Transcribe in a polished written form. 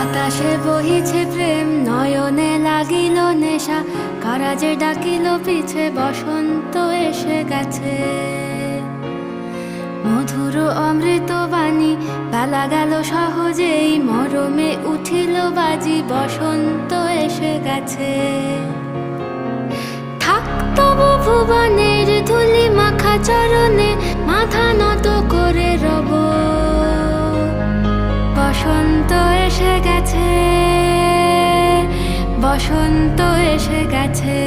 বাতাসে বহিছে প্রেম, নয়নে লাগিল নেশা, কারাজে ডাকিল পিছে, বসন্ত এসে গেছে। মধুর অমৃত বাণী, বেলা গেল সহজেই, মরমে উঠিল বাজি, বসন্ত এসে গেছে। থাক তবু ভুবনের ধুলি মাখা চরণে, মাথা নত করে রব। বসন্ত এসে গেছে, বসন্ত এসে গেছে।